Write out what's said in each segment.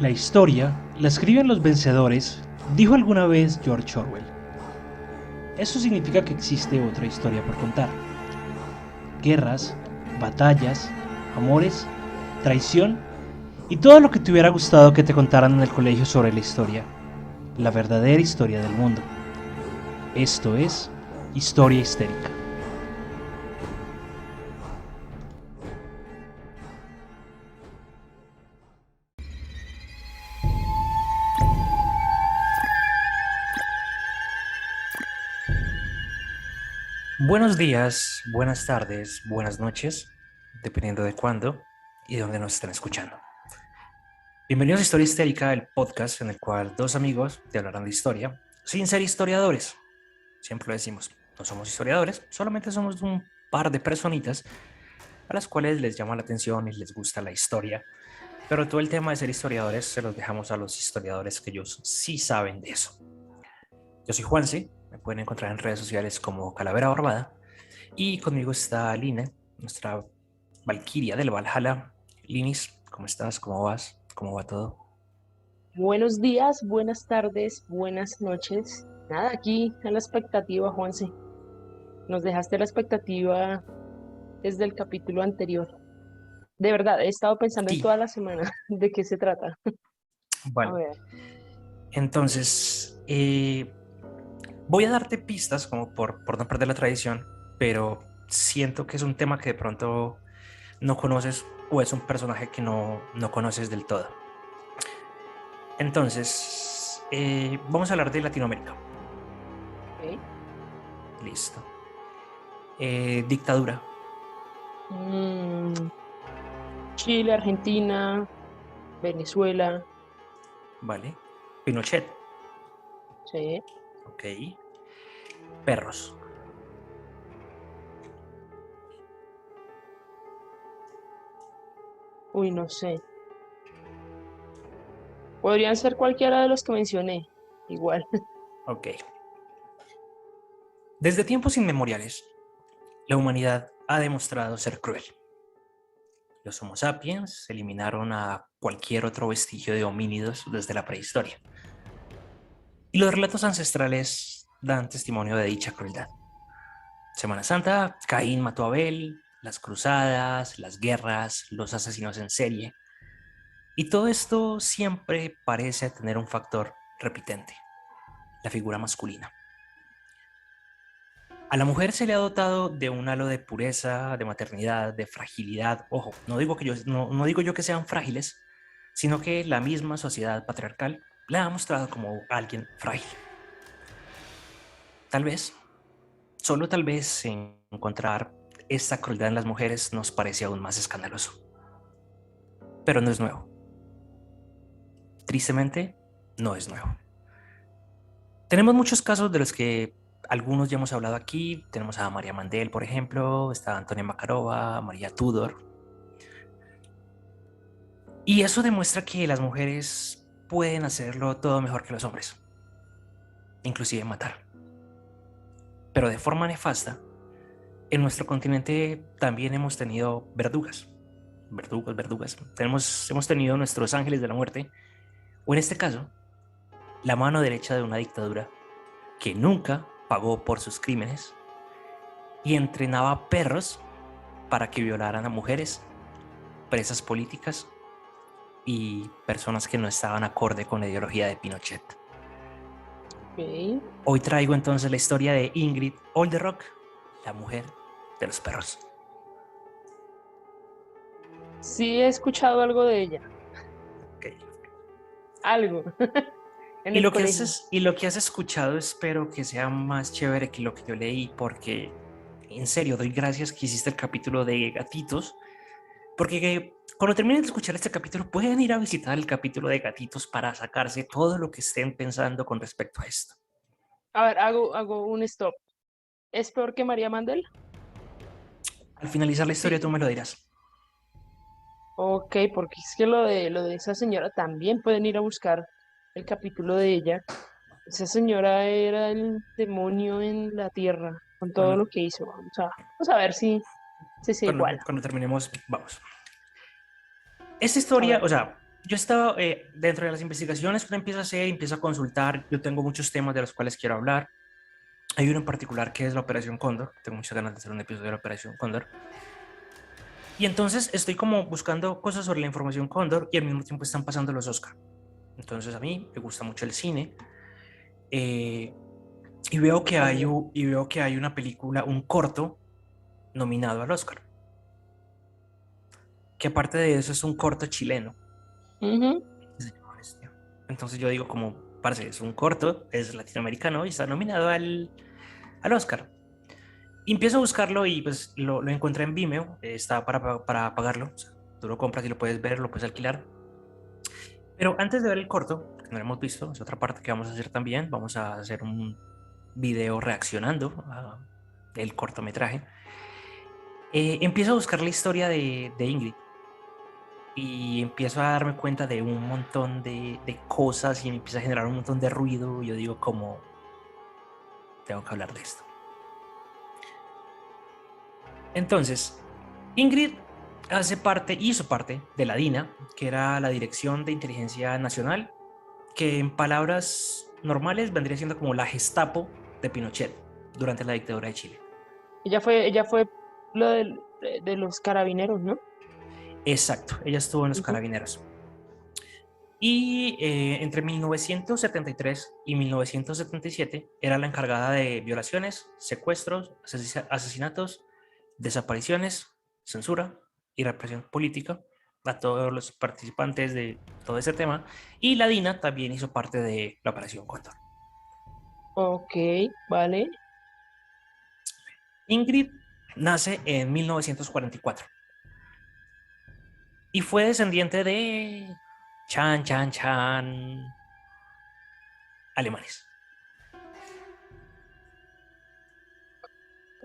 La historia la escriben los vencedores, dijo alguna vez George Orwell. Eso significa que existe otra historia por contar. Guerras, batallas, amores, traición y todo lo que te hubiera gustado que te contaran en el colegio sobre la historia. La verdadera historia del mundo. Esto es Historia Histérica. Buenos días, buenas tardes, buenas noches, dependiendo de cuándo y de dónde nos estén escuchando. Bienvenidos a Historia Histérica, el podcast en el cual dos amigos te hablarán de historia sin ser historiadores. Siempre lo decimos, no somos historiadores, solamente somos un par de personitas a las cuales les llama la atención y les gusta la historia. Pero todo el tema de ser historiadores se los dejamos a los historiadores que ellos sí saben de eso. Yo soy Juanse, me pueden encontrar en redes sociales como Calavera Barbada. Y conmigo está Line, nuestra Valquiria del Valhalla. Linis, ¿cómo estás? ¿Cómo vas? ¿Cómo va todo? Buenos días, buenas tardes, buenas noches. Nada, aquí a la expectativa, Juanse. Nos dejaste a la expectativa desde el capítulo anterior. De verdad, he estado pensando en Sí, toda la semana de qué se trata. A vale. ver, Entonces, voy a darte pistas como por no perder la tradición, pero siento que es un tema que de pronto no conoces o es un personaje que no conoces del todo. Entonces, vamos a hablar de Latinoamérica. ok. Listo. Dictadura, Mm, Chile, Argentina, Venezuela, ¿vale? Pinochet, sí. ok. Perros. Uy, no sé. Podrían ser cualquiera de los que mencioné. Igual. Ok. Desde tiempos inmemoriales, la humanidad ha demostrado ser cruel. Los Homo sapiens eliminaron a cualquier otro vestigio de homínidos desde la prehistoria. Y los relatos ancestrales dan testimonio de dicha crueldad. Semana Santa, Caín mató a Abel, las cruzadas, las guerras, los asesinos en serie. Y todo esto siempre parece tener un factor repitente, la figura masculina. A la mujer se le ha dotado de un halo de pureza, de maternidad, de fragilidad. Ojo, no digo yo que sean frágiles, sino que la misma sociedad patriarcal la ha mostrado como alguien frágil. Tal vez, solo tal vez, encontrar esta crueldad en las mujeres nos parece aún más escandaloso. Pero no es nuevo. Tristemente, no es nuevo. Tenemos muchos casos de los que algunos ya hemos hablado aquí. Tenemos a María Mandel, por ejemplo, está Antonia Makarova, María Tudor. Y eso demuestra que las mujeres pueden hacerlo todo mejor que los hombres, inclusive matar. Pero de forma nefasta, en nuestro continente también hemos tenido verdugas, verdugas. Hemos tenido nuestros ángeles de la muerte, o en este caso, la mano derecha de una dictadura que nunca pagó por sus crímenes y entrenaba perros para que violaran a mujeres, presas políticas y personas que no estaban acorde con la ideología de Pinochet. Ok. Hoy traigo entonces la historia de Ingrid Olderock, la mujer de los perros. Sí, he escuchado algo de ella. Okay. Algo. En el colegio. Y lo que has escuchado espero que sea más chévere que lo que yo leí, porque en serio doy gracias que hiciste el capítulo de gatitos, porque cuando terminen de escuchar este capítulo pueden ir a visitar el capítulo de gatitos para sacarse todo lo que estén pensando con respecto a esto. A ver, hago un stop. ¿Es peor que María Mandel? Al finalizar la historia tú Sí. me lo dirás. Ok, porque es que lo de esa señora también pueden ir a buscar el capítulo de ella. Esa señora era el demonio en la tierra con todo Cuando, lo que hizo. Vamos a ver si se cuando, iguala. cuando terminemos, vamos. Esta A historia, ver, o sea, yo estaba dentro de las investigaciones que uno empieza a hacer, empieza a consultar. Yo tengo muchos temas de los cuales quiero hablar. Hay uno en particular que es la Operación Cóndor. Tengo muchas ganas de hacer un episodio de la Operación Cóndor. Y entonces estoy como buscando cosas sobre la información Cóndor y al mismo tiempo están pasando los Oscar. Entonces a mí me gusta mucho el cine. eh, y También. veo que hay una película, un corto nominado al Oscar. Que aparte de eso es un corto chileno. Ujú. Se llama Bestia. Entonces yo digo como, parce, es un corto, es latinoamericano y está nominado al Oscar. Y empiezo a buscarlo y pues lo encontré en Vimeo, está para pagarlo. O sea, tú lo compras y lo puedes ver, lo puedes alquilar. Pero antes de ver el corto, que no lo hemos visto, es otra parte que vamos a hacer también, vamos a hacer un video reaccionando del cortometraje. Empiezo a buscar la historia de Ingrid y empiezo a darme cuenta de un montón de cosas y me empieza a generar un montón de ruido. Y yo digo como, tengo que hablar de esto. Entonces, Ingrid hizo parte de la DINA, que era la Dirección de Inteligencia Nacional, que en palabras normales vendría siendo como la Gestapo de Pinochet durante la dictadura de Chile. Ella fue lo de los carabineros, ¿no? Exacto, ella estuvo en los Ujú. carabineros. Y entre 1973 y 1977 era la encargada de violaciones, secuestros, asesinatos, desapariciones, censura y represión política a todos los participantes de todo ese tema. Y la DINA también hizo parte de la Operación Cóndor. Ok, vale. Ingrid nace en 1944 y fue descendiente de chan, alemanes.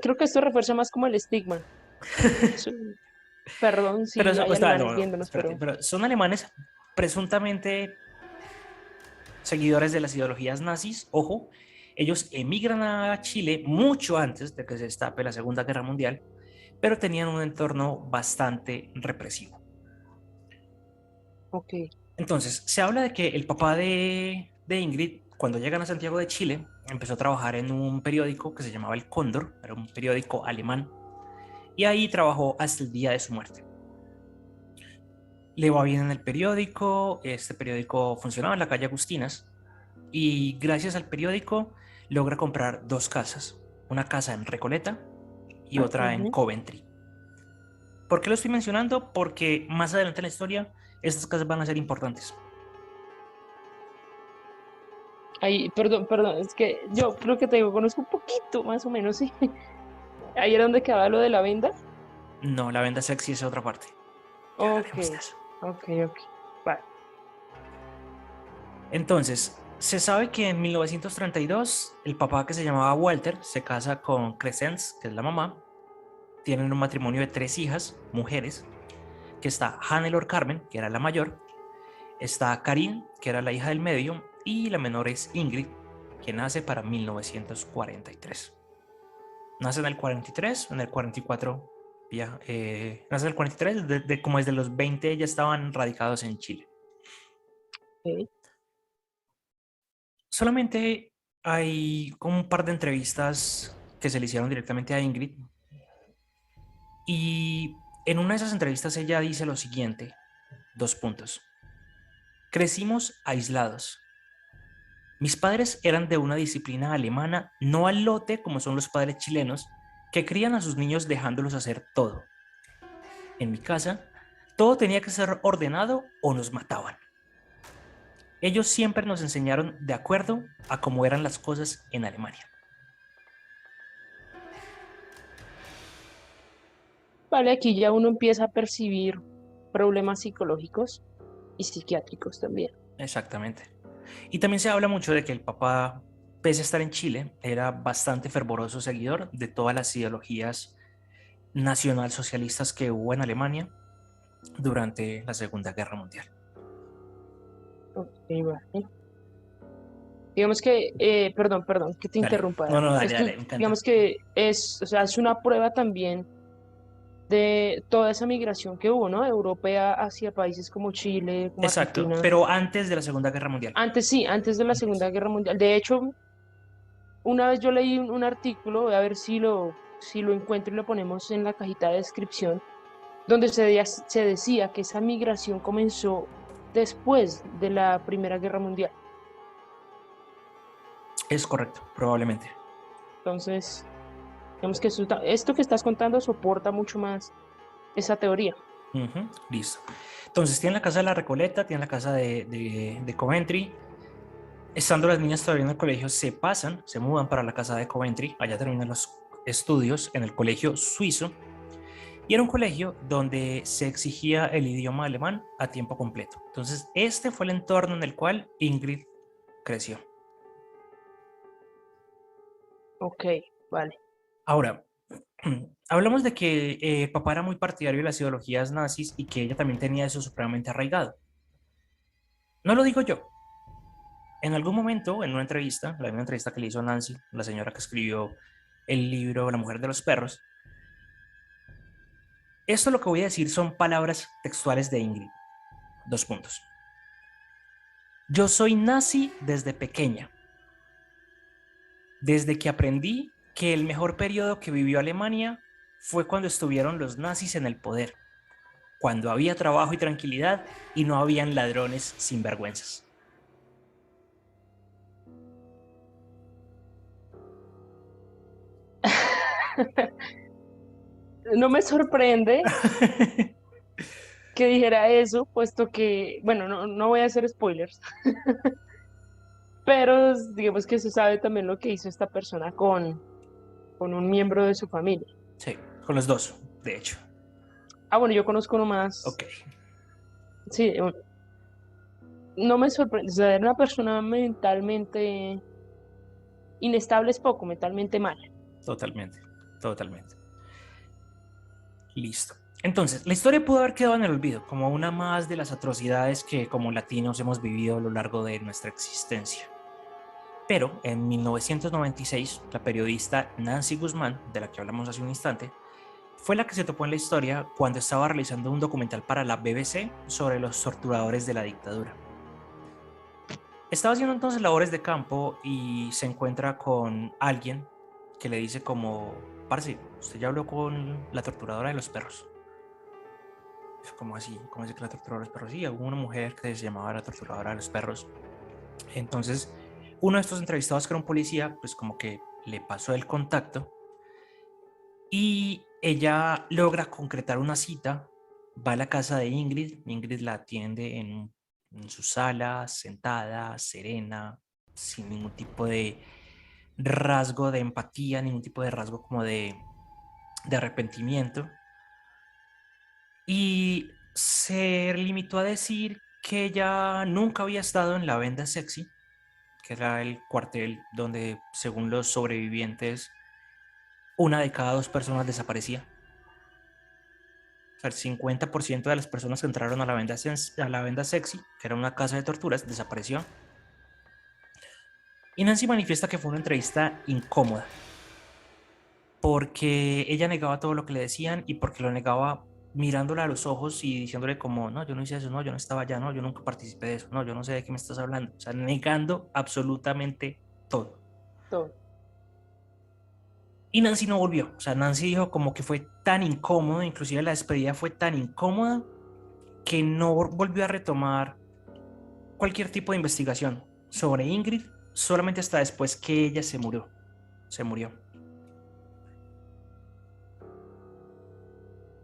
Creo que esto refuerza más como el estigma. Sí, perdón Pero, si hay espera, alemanes no, viéndonos, espérate, pero pero son alemanes presuntamente seguidores de las ideologías nazis. Ojo, ellos emigran a Chile mucho antes de que se destape la Segunda Guerra Mundial, pero tenían un entorno bastante represivo. ok. Entonces, se habla de que el papá de Ingrid, cuando llegan a Santiago de Chile, empezó a trabajar en un periódico que se llamaba El Cóndor, era un periódico alemán, y ahí trabajó hasta el día de su muerte. Le va bien en el periódico, este periódico funcionaba en la calle Agustinas, y gracias al periódico logra comprar dos casas, una casa en Recoleta y otra en Ujú. Coventry. ¿Por qué lo estoy mencionando? Porque más adelante en la historia estas casas van a ser importantes. Ahí, perdón, es que yo creo que te conozco un poquito, más o menos, sí. Ahí era donde quedaba lo de la venda. No, la venta sexy es otra parte. Ya Ok, hablaremos de eso. ok. Vale. Entonces, se sabe que en 1932 el papá, que se llamaba Walter, se casa con Crescence, que es la mamá. Tienen un matrimonio de 3 hijas, mujeres, que está Hannelore Carmen, que era la mayor, está Karin, que era la hija del medio, y la menor es Ingrid, que nace para 1943. Nace en el 43, en el 44 ya, nace en el 43, como desde los 20 ya estaban radicados en Chile. Ok. Solamente hay como un par de entrevistas que se le hicieron directamente a Ingrid, y en una de esas entrevistas ella dice lo siguiente, dos puntos. Crecimos aislados. Mis padres eran de una disciplina alemana, no al lote como son los padres chilenos, que crían a sus niños dejándolos hacer todo. En mi casa, todo tenía que ser ordenado o nos mataban. Ellos siempre nos enseñaron de acuerdo a cómo eran las cosas en Alemania. Vale, aquí ya uno empieza a percibir problemas psicológicos y psiquiátricos también. Exactamente. Y también se habla mucho de que el papá, pese a estar en Chile, era bastante fervoroso seguidor de todas las ideologías nacionalsocialistas que hubo en Alemania durante la Segunda Guerra Mundial. Ok, vale. Digamos que, perdón, que te Dale. interrumpa, No, David. no, dale, Esto, dale, me encanta. digamos que es, o sea, es una prueba también de toda esa migración que hubo, ¿no? Europea hacia países como Chile, como Exacto, Argentina. pero antes de la Segunda Guerra Mundial. Antes sí, antes de la Antes. Segunda Guerra Mundial. De hecho, una vez yo leí un artículo, voy a ver si lo encuentro y lo ponemos en la cajita de descripción, donde se decía que esa migración comenzó después de la Primera Guerra Mundial. Es correcto, probablemente. Entonces, digamos que esto que estás contando soporta mucho más esa teoría. Ujú, listo. Entonces, tiene la casa de la Recoleta, tiene la casa de Coventry. Estando las niñas todavía en el colegio, se mudan para la casa de Coventry. Allá terminan los estudios en el colegio suizo. Y era un colegio donde se exigía el idioma alemán a tiempo completo. Entonces, este fue el entorno en el cual Ingrid creció. Ok, vale. Ahora, hablamos de que papá era muy partidario de las ideologías nazis y que ella también tenía eso supremamente arraigado. No lo digo yo. En algún momento, en una entrevista, la misma entrevista que le hizo Nancy, la señora que escribió el libro La mujer de los perros, esto lo que voy a decir son palabras textuales de Ingrid. Dos puntos. Yo soy nazi desde pequeña, desde que aprendí que el mejor periodo que vivió Alemania fue cuando estuvieron los nazis en el poder, cuando había trabajo y tranquilidad y no habían ladrones sinvergüenzas. No me sorprende que dijera eso, puesto que, bueno, no voy a hacer spoilers, pero digamos que se sabe también lo que hizo esta persona con un miembro de su familia. Sí, con los dos, de hecho. Ah, bueno, yo conozco uno más, Ok, sí, no me sorprende, o sea, era una persona mentalmente inestable, es poco, mentalmente mal. totalmente, totalmente. Listo. Entonces, la historia pudo haber quedado en el olvido, como una más de las atrocidades que como latinos hemos vivido a lo largo de nuestra existencia. Pero en 1996, la periodista Nancy Guzmán, de la que hablamos hace un instante, fue la que se topó en la historia cuando estaba realizando un documental para la BBC sobre los torturadores de la dictadura. Estaba haciendo entonces labores de campo y se encuentra con alguien que le dice como, parce, usted ya habló con la torturadora de los perros. Como así, como así que la torturadora de los perros. Sí, hubo una mujer que se llamaba la torturadora de los perros. Entonces, uno de estos entrevistados que era un policía, pues como que le pasó el contacto y ella logra concretar una cita, va a la casa de Ingrid, Ingrid la atiende en su sala, sentada, serena, sin ningún tipo de rasgo de empatía, ningún tipo de rasgo como de arrepentimiento. Y se limitó a decir que ella nunca había estado en la Venda Sexy, que era el cuartel donde, según los sobrevivientes, una de cada dos personas desaparecía. O sea, el 50% de las personas que entraron a la Venda Sexy, que era una casa de torturas, desapareció. Y Nancy manifiesta que fue una entrevista incómoda, porque ella negaba todo lo que le decían y porque lo negaba mirándola a los ojos y diciéndole como, no, yo no hice eso, no, yo no estaba allá, no, yo nunca participé de eso, no, yo no sé de qué me estás hablando. O sea, negando absolutamente todo. Todo. Y Nancy no volvió. O sea, Nancy dijo como que fue tan incómodo, inclusive la despedida fue tan incómoda que no volvió a retomar cualquier tipo de investigación sobre Ingrid, solamente hasta después que ella se murió. Se murió.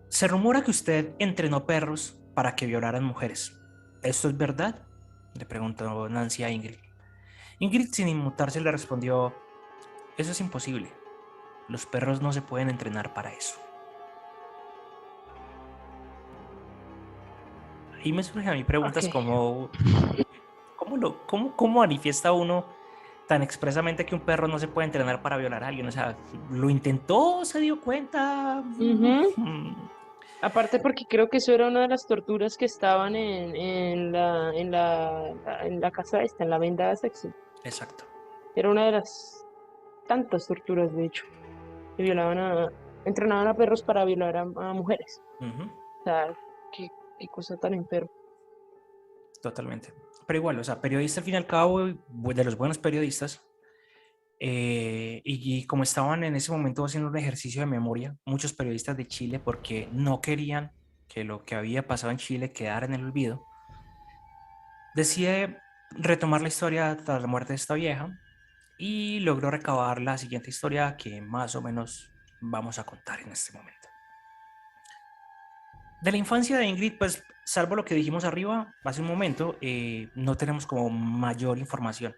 Se rumora que usted entrenó perros para que violaran mujeres. ¿Esto es verdad? Le preguntó Nancy a Ingrid. Ingrid, sin inmutarse, le respondió, eso es imposible. Los perros no se pueden entrenar para eso. Ahí me surgen a mí Ok. preguntas como, ¿cómo manifiesta uno tan expresamente que un perro no se puede entrenar para violar a alguien? O sea, ¿lo intentó? ¿Se dio cuenta? Ujú. Aparte porque creo que eso era una de las torturas que estaban en la casa esta, en la venda sexy. Exacto. Era una de las tantas torturas, de hecho, que violaban Entrenaban a perros para violar a mujeres. Ujú, O sea, qué cosa tan enferma. totalmente. Pero igual, o sea, periodista al fin y al cabo, de los buenos periodistas, y como estaban en ese momento haciendo un ejercicio de memoria, muchos periodistas de Chile, porque no querían que lo que había pasado en Chile quedara en el olvido, decide retomar la historia tras la muerte de esta vieja y logró recabar la siguiente historia que más o menos vamos a contar en este momento. De la infancia de Ingrid, pues salvo lo que dijimos arriba hace un momento, no tenemos como mayor información.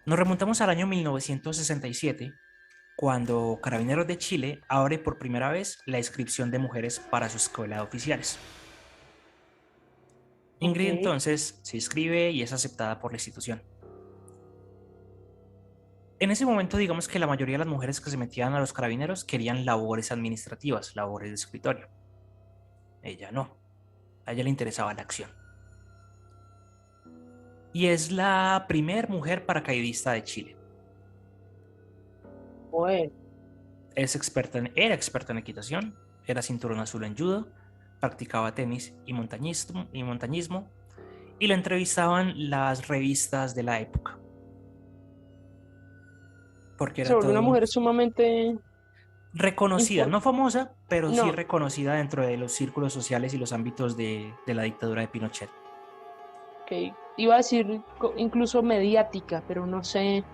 Nos remontamos al año 1967, cuando Carabineros de Chile abre por primera vez la inscripción de mujeres para su escuela de oficiales. Ok. Ingrid entonces se inscribe y es aceptada por la institución. En ese momento, digamos que la mayoría de las mujeres que se metían a los carabineros querían labores administrativas, labores de escritorio. Ella no, a ella le interesaba la acción. Y es la primer mujer paracaidista de Chile. Bueno, Era experta en equitación, era cinturón azul en judo, practicaba tenis y montañismo, y la entrevistaban las revistas de la época, porque se era volvió una todo mujer sumamente reconocida, impor- no famosa, pero sí No, reconocida dentro de los círculos sociales y los ámbitos de la dictadura de Pinochet. que iba a decir incluso mediática, pero no sé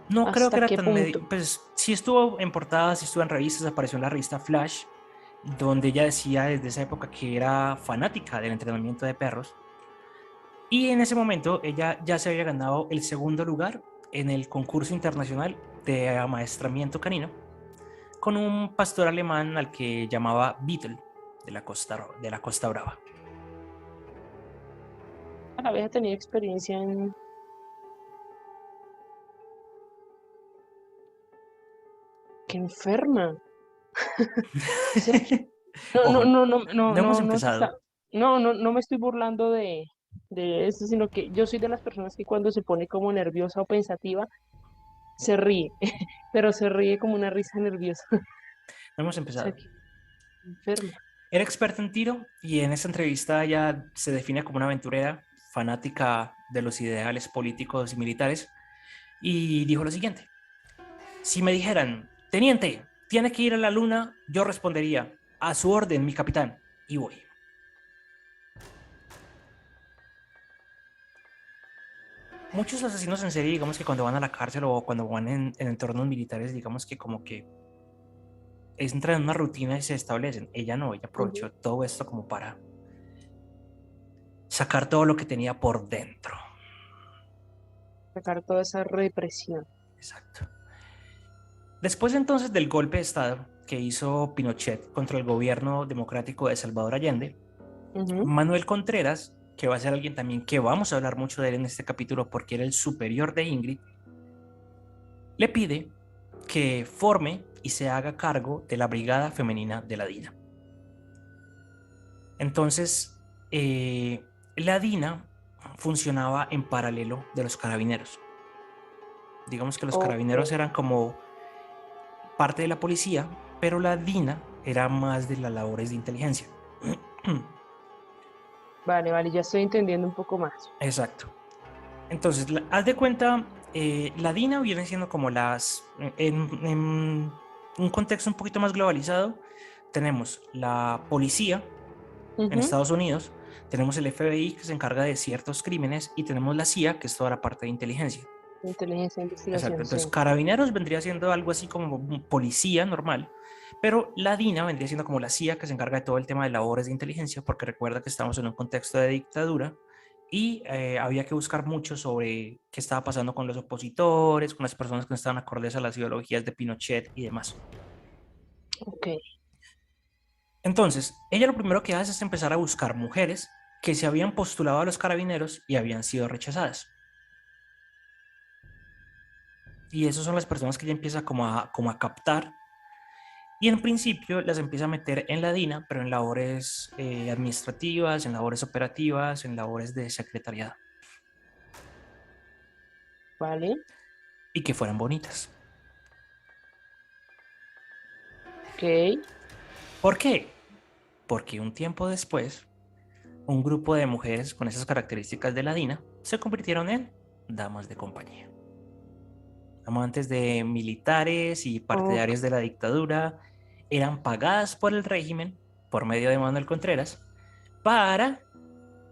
No creo que hasta era qué tan punto. pues sí estuvo en portadas, sí estuvo en revistas, apareció en la revista Flash, donde ella decía desde esa época que era fanática del entrenamiento de perros. Y en ese momento ella ya se había ganado el segundo lugar en el concurso internacional de amaestramiento canino con un pastor alemán al que llamaba Beetle de la Costa Brava. Había tenido experiencia en... ¡Qué enferma! O sea, no, no, Ojo, no, no, no, no hemos no, no se está... empezado. No, no, no me estoy burlando de eso, sino que yo soy de las personas que cuando se pone como nerviosa o pensativa, se ríe, pero se ríe como una risa nerviosa. No hemos O sea, empezado. que enferma. Era experta en tiro y en esta entrevista ella se define como una aventurera fanática de los ideales políticos y militares y dijo lo siguiente: si me dijeran, teniente, tiene que ir a la luna, yo respondería, a su orden, mi capitán, y voy. Muchos asesinos en serie, digamos que cuando van a la cárcel o cuando van en entornos militares, digamos que como que entran en una rutina y se establecen. Ella no, ella Ujú. aprovechó todo esto como para sacar todo lo que tenía por dentro. Sacar toda esa represión. Exacto. Después entonces del golpe de Estado que hizo Pinochet contra el gobierno democrático de Salvador Allende, Ujú. Manuel Contreras, que va a ser alguien también que vamos a hablar mucho de él en este capítulo porque era el superior de Ingrid, le pide que forme y se haga cargo de la Brigada Femenina de la DINA. Entonces, la DINA funcionaba en paralelo de los carabineros. Digamos que los Ok. carabineros eran como parte de la policía, pero la DINA era más de las labores de inteligencia. Vale, vale, ya estoy entendiendo un poco más. Exacto. Entonces, haz de cuenta, la DINA viene siendo como en un contexto un poquito más globalizado, tenemos la policía en Ujú. Estados Unidos, tenemos el FBI que se encarga de ciertos crímenes y tenemos la CIA que es toda la parte de inteligencia. Inteligencia e Exacto, investigación, sí. entonces Carabineros vendría siendo algo así como policía normal, pero la DINA vendría siendo como la CIA que se encarga de todo el tema de labores de inteligencia, porque recuerda que estamos en un contexto de dictadura y había que buscar mucho sobre qué estaba pasando con los opositores, con las personas que no estaban acordes a las ideologías de Pinochet y demás. Ok. Entonces, ella lo primero que hace es empezar a buscar mujeres que se habían postulado a los carabineros y habían sido rechazadas. Y esas son las personas que ella empieza como a captar. Y en principio las empieza a meter en la DINA, pero en labores administrativas, en labores operativas, en labores de secretariado. Vale. Y que fueran bonitas. ¿Por qué? Porque un tiempo después, un grupo de mujeres con esas características de la DINA se convirtieron en damas de compañía. Amantes de militares y ok. partidarios de la dictadura, eran pagadas por el régimen, por medio de Manuel Contreras, para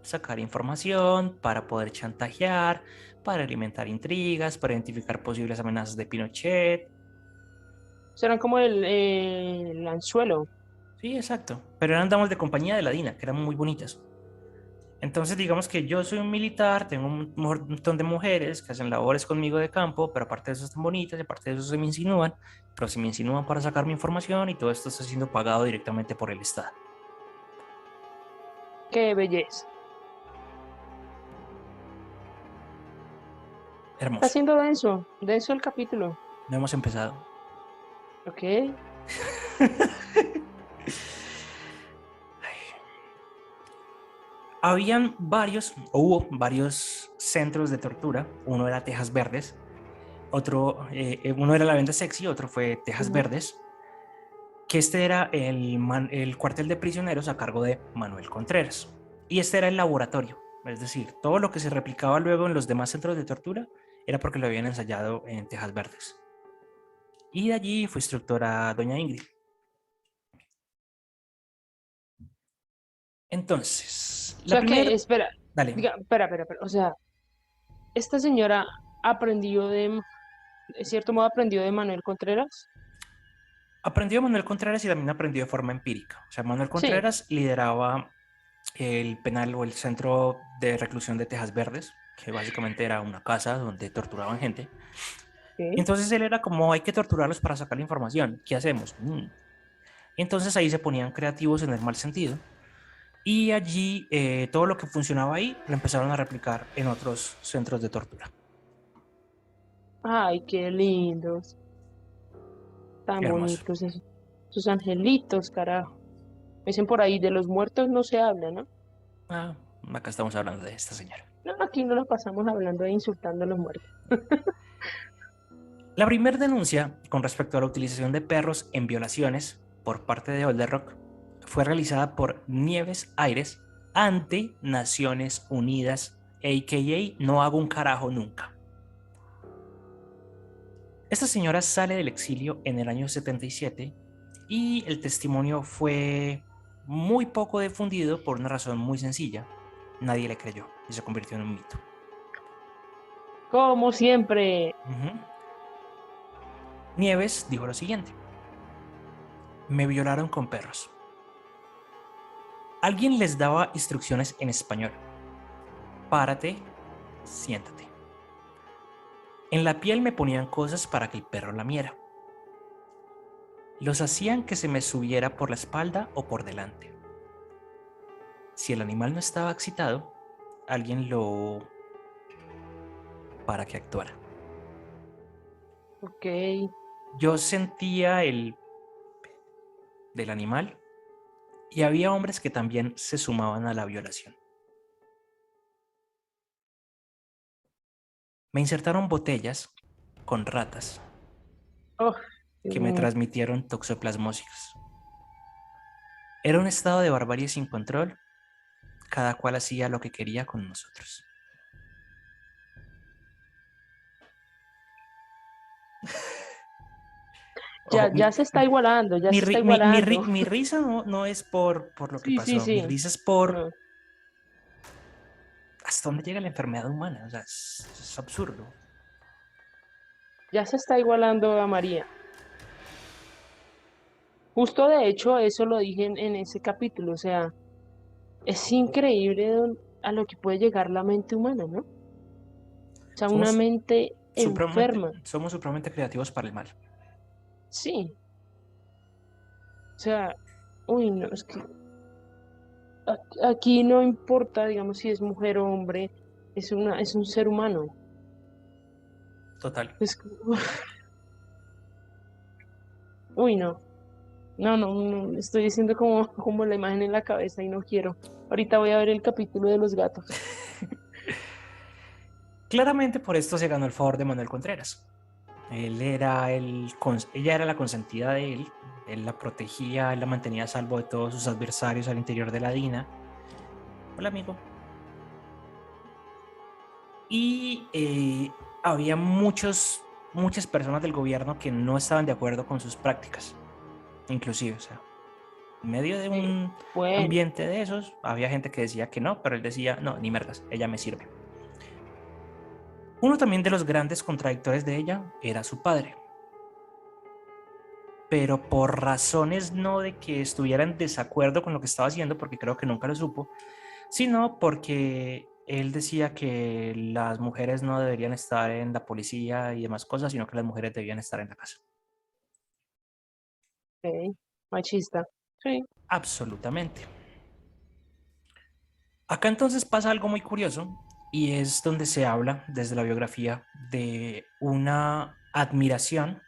sacar información, para poder chantajear, para alimentar intrigas, para identificar posibles amenazas de Pinochet. Serán como el anzuelo. Sí, exacto. Pero eran damas de compañía de la DINA, que eran muy bonitas. Entonces, digamos que yo soy un militar, tengo un montón de mujeres que hacen labores conmigo de campo, pero aparte de eso están bonitas y aparte de eso se me insinúan, pero se me insinúan para sacar mi información y todo esto está siendo pagado directamente por el Estado. Qué belleza. Está Hermoso. siendo denso, denso el capítulo. No hemos empezado. Ok. Hubo varios centros de tortura. Uno era Tejas Verdes, uno era La Venda Sexy, otro fue Tejas Ujú. Verdes, que este era el cuartel de prisioneros a cargo de Manuel Contreras. Y este era el laboratorio, es decir, todo lo que se replicaba luego en los demás centros de tortura era porque lo habían ensayado en Tejas Verdes. Y de allí fue instructora doña Ingrid. Entonces, O la sea primera... que, espera, Dale. espera. O sea, esta señora aprendió de cierto modo, aprendió de Manuel Contreras. Aprendió Manuel Contreras y también aprendió de forma empírica. O sea, Manuel Sí. Contreras lideraba el penal o el centro de reclusión de Tejas Verdes, que básicamente era una casa donde torturaban gente. Y Ok. entonces él era como, hay que torturarlos para sacar la información. ¿Qué hacemos? Y entonces ahí se ponían creativos en el mal sentido. Y allí todo lo que funcionaba ahí lo empezaron a replicar en otros centros de tortura. Ay, qué lindos, tan Hermoso. bonitos esos angelitos, carajo. Dicen por ahí, de los muertos no se habla, ¿no? Ah, acá estamos hablando de esta señora. No, aquí no la pasamos hablando e insultando a los muertos. La primera denuncia con respecto a la utilización de perros en violaciones por parte de Olderrock fue realizada por Nieves Aires ante Naciones Unidas, a.k.a. No hago un carajo nunca. Esta señora sale del exilio en el año 77 y el testimonio fue muy poco difundido por una razón muy sencilla. Nadie le creyó y se convirtió en un mito. Como siempre. Uh-huh. Nieves dijo lo siguiente: me violaron con perros. Alguien les daba instrucciones en español. Párate, siéntate. En la piel me ponían cosas para que el perro lamiera. Los hacían que se me subiera por la espalda o por delante. Si el animal no estaba excitado, alguien lo... para que actuara. Ok. Yo sentía el del animal y había hombres que también se sumaban a la violación. Me insertaron botellas con ratas Oh, Dios que me mío. transmitieron toxoplasmósis. Era un estado de barbarie sin control. Cada cual hacía lo que quería con nosotros. Ojo, Ya se está igualando, ya se está igualando. mi risa no es por lo que Sí, sí, pasó. Mi sí. risa es por No, hasta dónde llega la enfermedad humana. O sea, es absurdo. ya se está igualando a María. Justo de hecho, eso lo dije en ese capítulo. O sea, es increíble a lo que puede llegar la mente humana, ¿no? O sea, una Somos mente enferma. somos supremamente creativos para el mal. Sí. O sea, uy, no, es que aquí no importa, digamos, si es mujer o hombre, es un ser humano. Total. Es, uy, no. No, estoy diciendo como la imagen en la cabeza y no quiero. Ahorita voy a ver el capítulo de los gatos. Claramente por esto se ganó el favor de Manuel Contreras. Ella era la consentida de él, Él la protegía, él la mantenía a salvo de todos sus adversarios al interior de la DINA. Hola, amigo. Y había muchas personas del gobierno que no estaban de acuerdo con sus prácticas, inclusive, o sea, en medio de Sí. un Bueno, ambiente de esos, había gente que decía que no, pero él decía, no, ni mergas, ella me sirve. Uno también de los grandes contradictores de ella era su padre, pero por razones no de que estuviera en desacuerdo con lo que estaba haciendo, porque creo que nunca lo supo, sino porque él decía que las mujeres no deberían estar en la policía y demás cosas, sino que las mujeres debían estar en la casa. ok, machista. Sí. Absolutamente. Acá entonces pasa algo muy curioso y es donde se habla desde la biografía de una admiración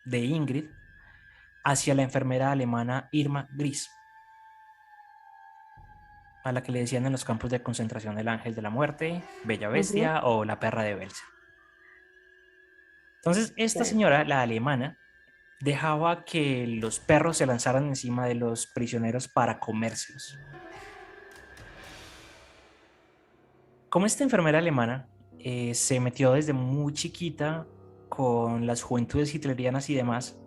de Ingrid hacia la enfermera alemana Irma Gris, a la que le decían en los campos de concentración el ángel de la muerte, Bella Ujú, Bestia o la perra de Belsa. Entonces, esta sí. señora, la alemana, dejaba que los perros se lanzaran encima de los prisioneros para comérselos. Como esta enfermera alemana se metió desde muy chiquita con las juventudes hitlerianas y demás,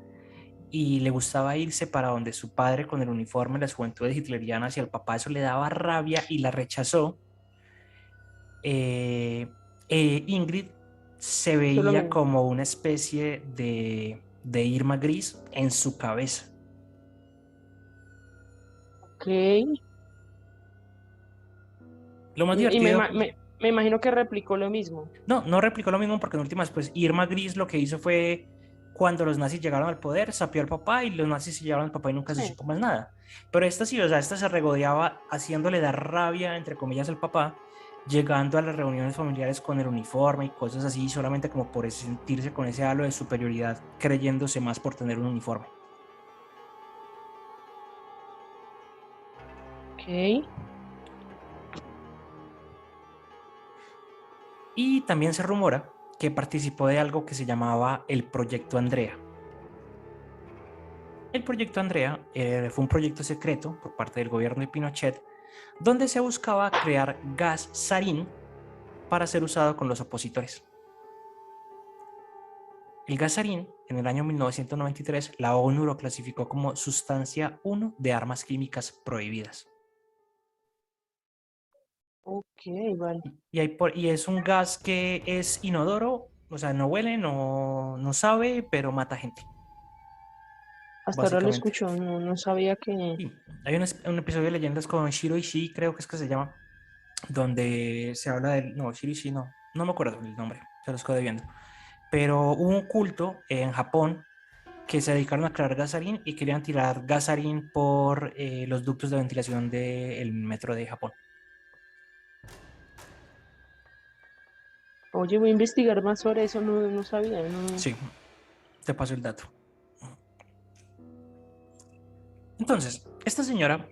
y le gustaba irse para donde su padre con el uniforme, las juventudes hitlerianas, y al papá eso le daba rabia y la rechazó. Ingrid se Eso es lo veía mismo. como una especie de Irma Gris en su cabeza. Ok. Lo más Y me, divertido, me imagino que replicó lo mismo. no replicó lo mismo porque en últimas, pues Irma Gris lo que hizo fue cuando los nazis llegaron al poder, sapió al papá y los nazis se llevaron al papá y nunca se Sí. supo más nada. Pero esta sí, o sea, esta se regodeaba haciéndole dar rabia, entre comillas, al papá, llegando a las reuniones familiares con el uniforme y cosas así, solamente como por sentirse con ese halo de superioridad, creyéndose más por tener un uniforme. Ok. Y también se rumora que participó de algo que se llamaba el Proyecto Andrea. El Proyecto Andrea fue un proyecto secreto por parte del gobierno de Pinochet, donde se buscaba crear gas sarín para ser usado con los opositores. El gas sarín, en el año 1993, la ONU lo clasificó como sustancia 1 de armas químicas prohibidas. Ok, vale. Y es un gas que es inodoro, o sea, no huele, no sabe, pero mata gente, Hasta ahora lo básicamente. escucho, no, no sabía que... Sí, hay un episodio de Leyendas con Shiro Ishii, creo que es que se llama, donde se habla del... No, Shiro Ishii no me acuerdo el nombre, se lo estoy debiendo. Pero hubo un culto en Japón que se dedicaron a crear gasarín y querían tirar gasarín por los ductos de ventilación del metro de Japón. Oye, voy a investigar más sobre eso, no, no sabía, no. Sí, te paso el dato. Entonces, esta señora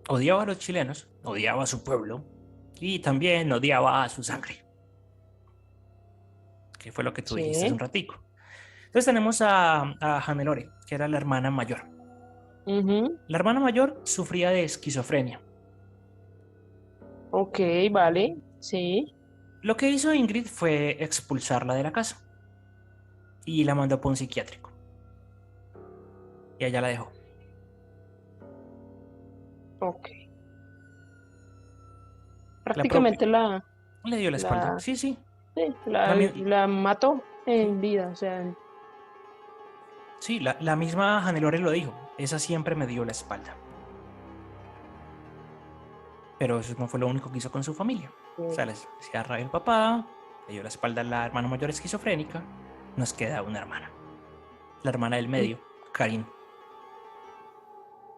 odiaba a los chilenos, odiaba a su pueblo y también odiaba a su sangre, que fue lo que tú dijiste hace Sí. un ratico. Entonces tenemos a Hannelore, que era la hermana mayor. Ujú, La hermana mayor sufría de esquizofrenia. ok, vale. Sí. Lo que hizo Ingrid fue expulsarla de la casa y la mandó para un psiquiátrico. Y allá la dejó. Ok. La propia Prácticamente la, le dio la espalda. la, Sí, sí. sí, La, la mató sí, en vida, o sea, sí, la misma Hannelore lo dijo. Esa siempre me dio la espalda. Pero eso no fue lo único que hizo con su familia. O sea, les hacía rabia el papá, le dio la espalda a la hermana mayor esquizofrénica. Nos queda una hermana. La hermana del mm, medio, Karin.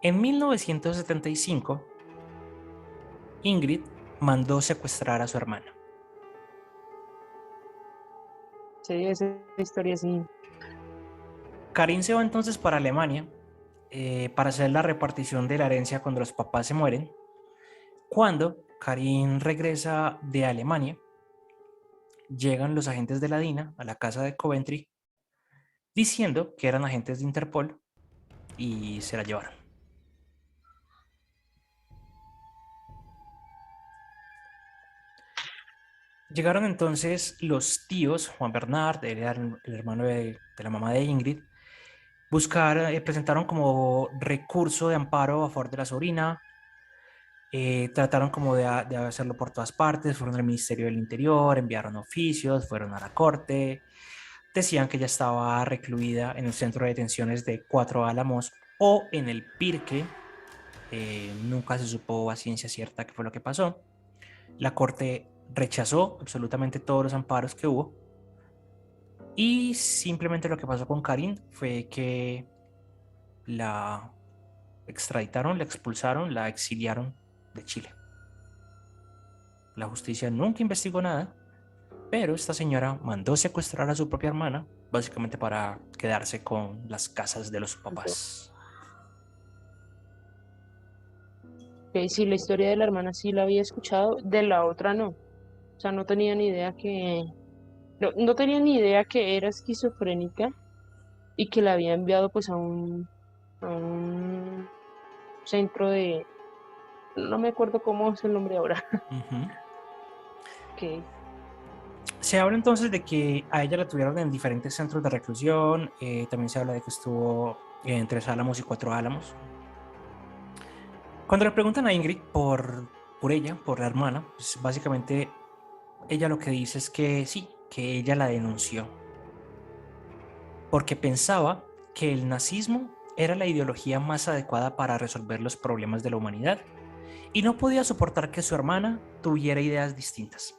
En 1975, Ingrid mandó secuestrar a su hermana. sí, esa historia sí. Karin se va entonces para Alemania para hacer la repartición de la herencia cuando los papás se mueren. Cuando Karin regresa de Alemania, llegan los agentes de la DINA a la casa de Coventry diciendo que eran agentes de Interpol y se la llevaron. Llegaron entonces los tíos, Juan Bernard, era el hermano de la mamá de Ingrid, presentaron como recurso de amparo a favor de la sobrina. Trataron como de hacerlo por todas partes, fueron al Ministerio del Interior, enviaron oficios, fueron a la corte, decían que ella estaba recluida en el centro de detenciones de Cuatro Álamos o en el Pirque. Nunca se supo a ciencia cierta qué fue lo que pasó. La corte rechazó absolutamente todos los amparos que hubo y simplemente lo que pasó con Karin fue que la extraditaron, la expulsaron, la exiliaron de Chile. La justicia nunca investigó nada, pero esta señora mandó secuestrar a su propia hermana, básicamente para quedarse con las casas de los papás. Ok, sí, la historia de la hermana sí la había escuchado, de la otra no. O sea, no tenía ni idea no tenía ni idea que era esquizofrénica y que la había enviado pues a un centro no me acuerdo cómo es el nombre ahora. Ujú. Ok, Se habla entonces de que a ella la tuvieron en diferentes centros de reclusión. También se habla de que estuvo en Tres Álamos y Cuatro Álamos. Cuando le preguntan a Ingrid por ella, por la hermana, pues básicamente ella lo que dice es que sí, que ella la denunció porque pensaba que el nazismo era la ideología más adecuada para resolver los problemas de la humanidad y no podía soportar que su hermana tuviera ideas distintas.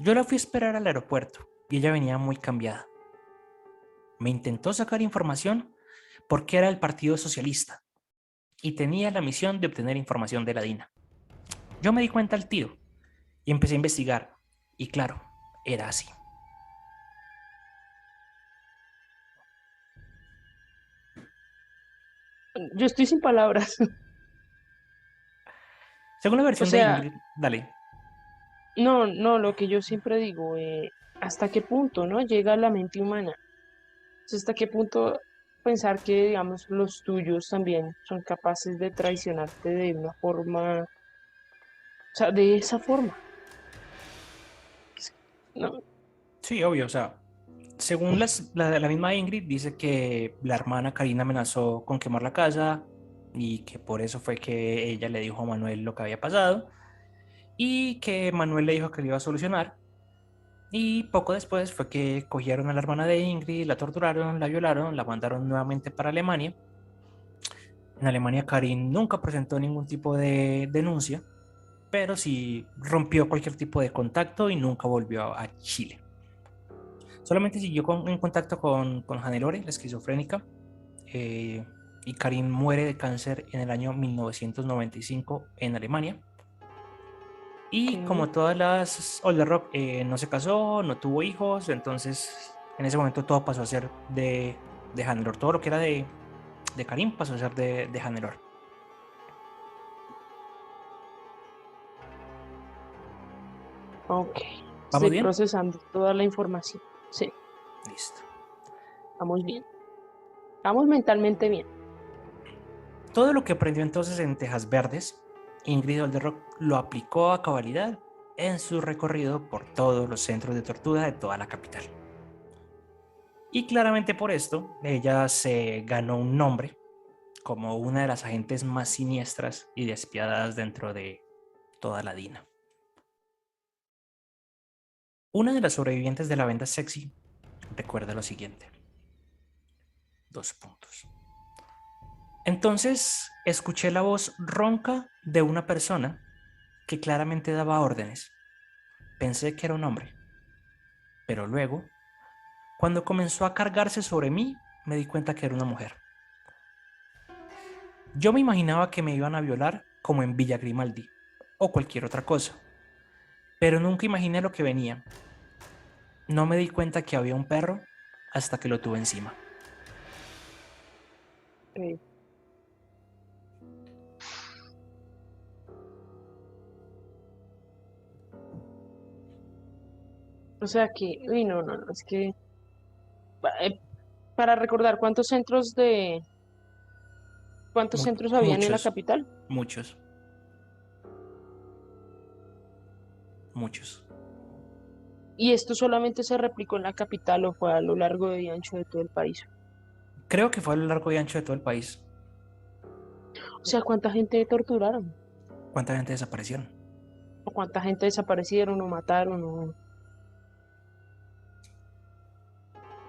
Yo la fui a esperar al aeropuerto y ella venía muy cambiada. Me intentó sacar información porque era del Partido Socialista y tenía la misión de obtener información de la DINA. Yo me di cuenta al tiro y empecé a investigar y claro, era así. yo estoy sin palabras. Según la O versión de sea, Ingrid, dale. no, no, lo que yo siempre digo, ¿hasta qué punto, no? Llega la mente humana. O sea, ¿hasta qué punto pensar que, digamos, los tuyos también son capaces de traicionarte de una forma, o sea, de esa forma? No, Sí, obvio, o sea, según la misma Ingrid, dice que la hermana Karina amenazó con quemar la casa y que por eso fue que ella le dijo a Manuel lo que había pasado y que Manuel le dijo que lo iba a solucionar. Y poco después fue que cogieron a la hermana de Ingrid, la torturaron, la violaron, la mandaron nuevamente para Alemania. En Alemania Karin nunca presentó ningún tipo de denuncia, pero sí rompió cualquier tipo de contacto y nunca volvió a Chile. Solamente siguió en contacto con Hannelore, la esquizofrénica, eh, y Karin muere de cáncer en el año 1995 en Alemania. Y ok. como todas las Older Rock, no se casó, no tuvo hijos, entonces en ese momento todo pasó a ser de Hannelore. Todo lo que era de Karin pasó a ser de Hannelore. Ok, ¿Vamos estoy bien? procesando toda la información. Sí, Listo. vamos bien. Vamos mentalmente bien. Todo lo que aprendió entonces en Tejas Verdes, Ingrid Olderrock lo aplicó a cabalidad en su recorrido por todos los centros de tortura de toda la capital. Y claramente por esto, ella se ganó un nombre como una de las agentes más siniestras y despiadadas dentro de toda la DINA. Una de las sobrevivientes de la venta sexy recuerda lo siguiente. Dos puntos. Entonces escuché la voz ronca de una persona que claramente daba órdenes. Pensé que era un hombre, pero luego, cuando comenzó a cargarse sobre mí, me di cuenta que era una mujer. Yo me imaginaba que me iban a violar como en Villa Grimaldi o cualquier otra cosa, pero nunca imaginé lo que venía. No me di cuenta que había un perro hasta que lo tuve encima. Ok. O sea que, uy, no, no, no, es que Para recordar, ¿cuántos Mu- centros habían en la muchos, capital? muchos, muchos. ¿Y esto solamente se replicó en la capital o fue a lo largo y ancho de todo el país? Creo que fue a lo largo y ancho de todo el país. O sea, ¿cuánta gente torturaron? ¿Cuánta gente desaparecieron? ¿O cuánta gente desaparecieron o mataron?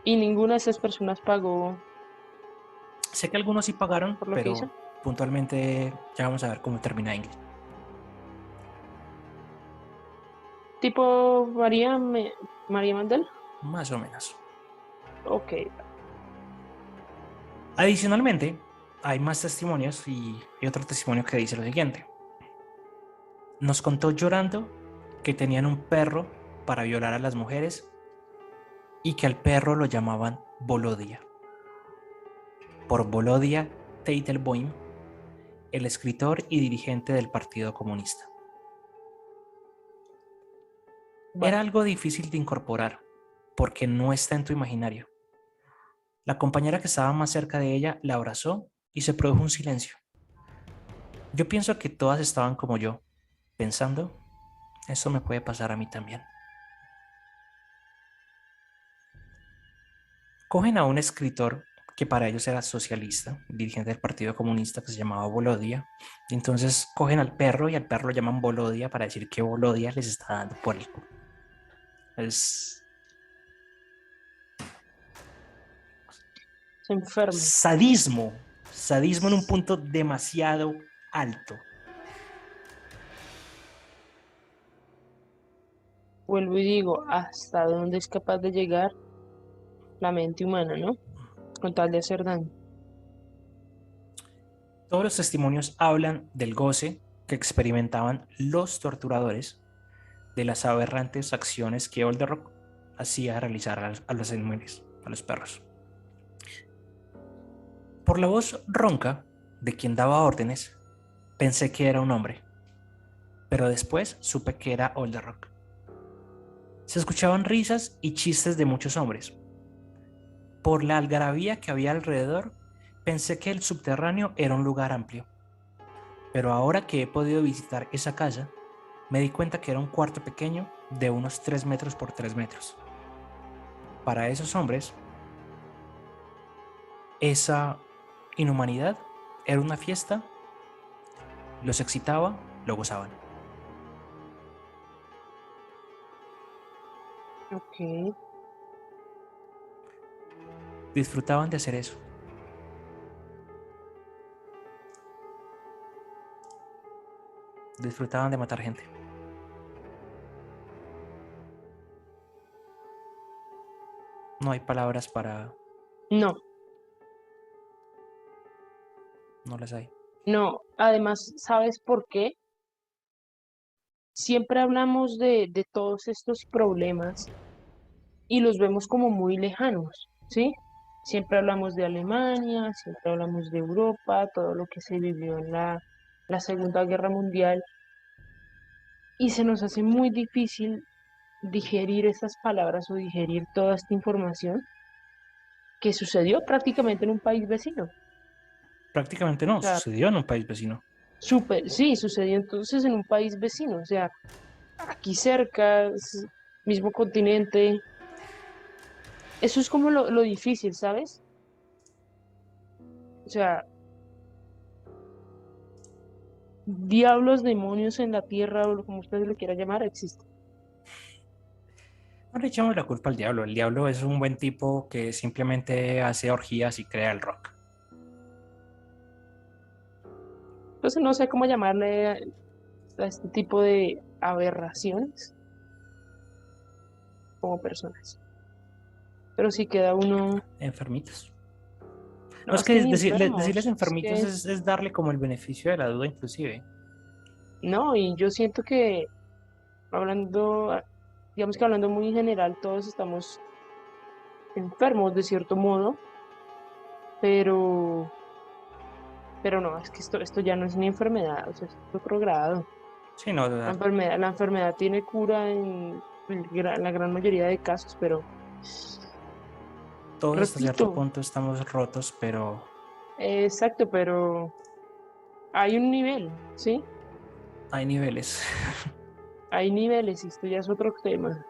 Y ninguna de esas personas pagó Sé que algunos sí pagaron, por lo que pero hizo. puntualmente ya vamos a ver cómo termina Ingrid. Tipo María Mandel. Más o menos. Ok. Adicionalmente, hay más testimonios y hay otro testimonio que dice lo siguiente. Nos contó llorando que tenían un perro para violar a las mujeres y que al perro lo llamaban Bolodia. Por Bolodia Teitelboim, el escritor y dirigente del Partido Comunista. Era Bueno, algo difícil de incorporar porque no está en tu imaginario. La compañera que estaba más cerca de ella la abrazó y se produjo un silencio. Yo pienso que todas estaban como yo, pensando, eso me puede pasar a mí también. Cogen a un escritor que para ellos era socialista, dirigente del Partido Comunista que se llamaba Bolodia, y entonces cogen al perro y al perro lo llaman Bolodia para decir que Bolodia les está dando por el culo. Es se enferma. sadismo, sadismo en un punto demasiado alto. Vuelvo y digo, ¿hasta dónde es capaz de llegar la mente humana, no? Con tal de hacer daño. Todos los testimonios hablan del goce que experimentaban los torturadores de las aberrantes acciones que Olderrock hacía realizar a los animales, a los perros. Por la voz ronca de quien daba órdenes, pensé que era un hombre, pero después supe que era Olderrock. Se escuchaban risas y chistes de muchos hombres. Por la algarabía que había alrededor, pensé que el subterráneo era un lugar amplio. Pero ahora que he podido visitar esa casa, me di cuenta que era un cuarto pequeño de unos 3 metros por 3 metros. Para esos hombres, esa inhumanidad era una fiesta, los excitaba, lo gozaban. Ok. Disfrutaban de hacer eso. Disfrutaban de matar gente. No hay palabras para... No, No las hay. no. Además, ¿sabes por qué? Siempre hablamos de todos estos problemas y los vemos como muy lejanos, ¿sí? Siempre hablamos de Alemania, siempre hablamos de Europa, todo lo que se vivió en la Segunda Guerra Mundial, y se nos hace muy difícil digerir estas palabras o digerir toda esta información que sucedió prácticamente en un país vecino. Prácticamente O no, sea, sucedió en un país vecino. sí, sucedió entonces en un país vecino, o sea, aquí cerca, mismo continente. Eso es como lo difícil, ¿sabes? O sea, diablos, demonios en la tierra, o como usted lo quiera llamar, existen. No le echamos la culpa al diablo. El diablo es un buen tipo que simplemente hace orgías y crea el rock. Entonces no sé cómo llamarle a este tipo de aberraciones como personas. Pero sí queda uno, Enfermitos. No, no, es es que que ni decirles enfermos, es enfermitos que, es darle como el beneficio de la duda inclusive. no, y yo siento que hablando, digamos que hablando muy en general, todos estamos enfermos de cierto modo, pero, pero no, es que esto ya no es ni enfermedad, o sea, es otro grado. Sí, no, La enfermedad tiene cura en la gran mayoría de casos, pero todos hasta cierto Repito, punto estamos rotos, pero exacto, pero hay un nivel, ¿sí? hay niveles. Hay niveles y esto ya es otro tema.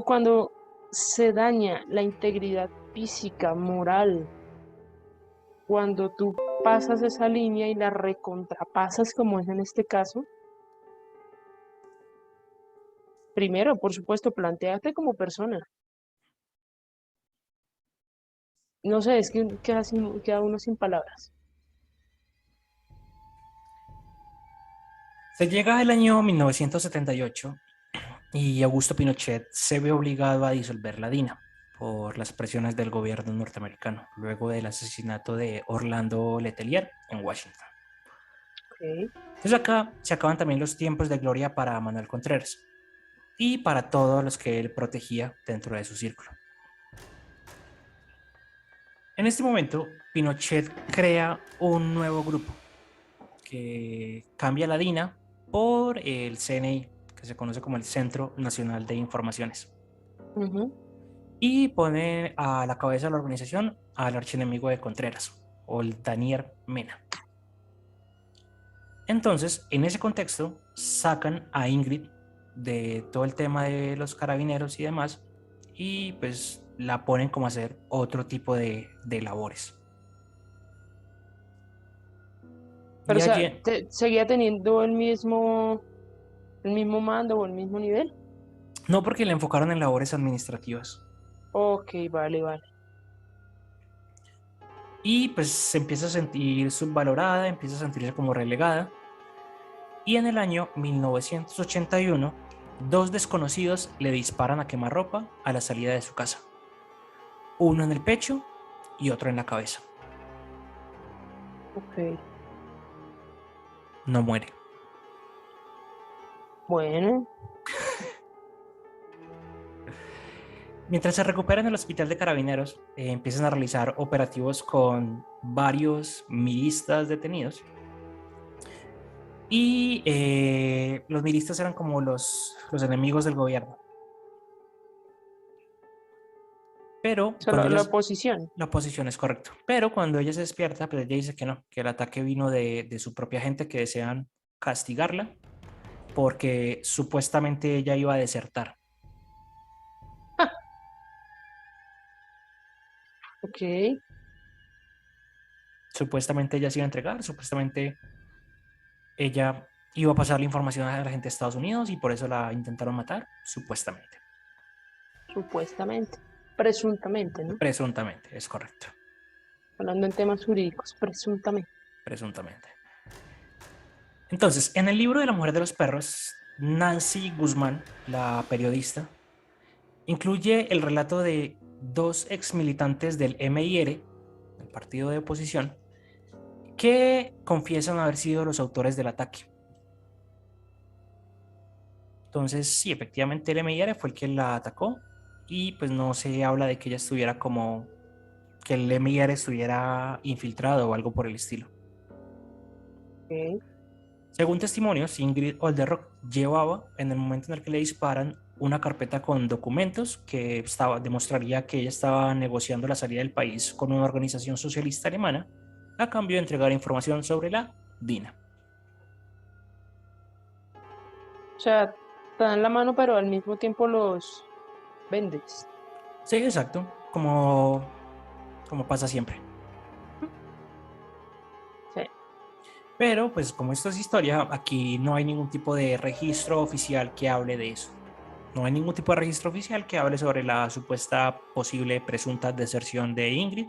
Cuando se daña la integridad física, moral, cuando tú pasas esa línea y la recontrapasas, como es en este caso, primero, por supuesto, plantéate como persona. No sé, es que queda uno sin palabras. Se llega al año 1978 y Augusto Pinochet se ve obligado a disolver la DINA por las presiones del gobierno norteamericano, luego del asesinato de Orlando Letelier en Washington. Ok. Entonces acá se acaban también los tiempos de gloria para Manuel Contreras y para todos los que él protegía dentro de su círculo. En este momento, Pinochet crea un nuevo grupo que cambia la DINA por el CNI, que se conoce como el Centro Nacional de Informaciones, Ujú. y pone a la cabeza de la organización al archienemigo de Contreras, Oldanier Mena. Entonces, en ese contexto, sacan a Ingrid de todo el tema de los carabineros y demás, y pues la ponen como a hacer otro tipo de labores. Pero, Y o sea, allí, seguía teniendo el mismo mando o el mismo nivel. no, porque la enfocaron en labores administrativas. Ok, vale, vale. Y pues se empieza a sentir subvalorada, empieza a sentirse como relegada. Y en el año 1981, dos desconocidos le disparan a quemarropa a la salida de su casa. Uno en el pecho y otro en la cabeza. Ok. No muere. Bueno, Mientras se recupera en el hospital de carabineros, empiezan a realizar operativos con varios milistas detenidos. Y los milistas eran como los enemigos del gobierno. Pero o sea, cuando la ellas, oposición. la oposición es correcto. Pero cuando ella se despierta, pues ella dice que no, que el ataque vino de su propia gente que desean castigarla porque supuestamente ella iba a desertar. Ok, Supuestamente ella se iba a entregar, supuestamente ella iba a pasar la información a la gente de Estados Unidos y por eso la intentaron matar, supuestamente. supuestamente. Presuntamente, ¿no? Presuntamente, es correcto. Hablando en temas jurídicos, presuntamente. Presuntamente. Entonces, en el libro de La mujer de los perros, Nancy Guzmán, la periodista, incluye el relato de dos ex militantes del MIR, el partido de oposición, que confiesan haber sido los autores del ataque. Entonces, sí, efectivamente el MIR fue el que la atacó y pues no se habla de que ella estuviera como que el MIR estuviera infiltrado o algo por el estilo. Ok. Según testimonios, Ingrid Olderock llevaba, en el momento en el que le disparan, una carpeta con documentos que demostraría que ella estaba negociando la salida del país con una organización socialista alemana a cambio de entregar información sobre la DINA. O sea, te dan la mano, pero al mismo tiempo los vendes. Sí, exacto, como pasa siempre. Sí. Pero, pues como esto es historia, aquí no hay ningún tipo de registro oficial que hable de eso. No hay ningún tipo de registro oficial que hable sobre la supuesta posible presunta deserción de Ingrid.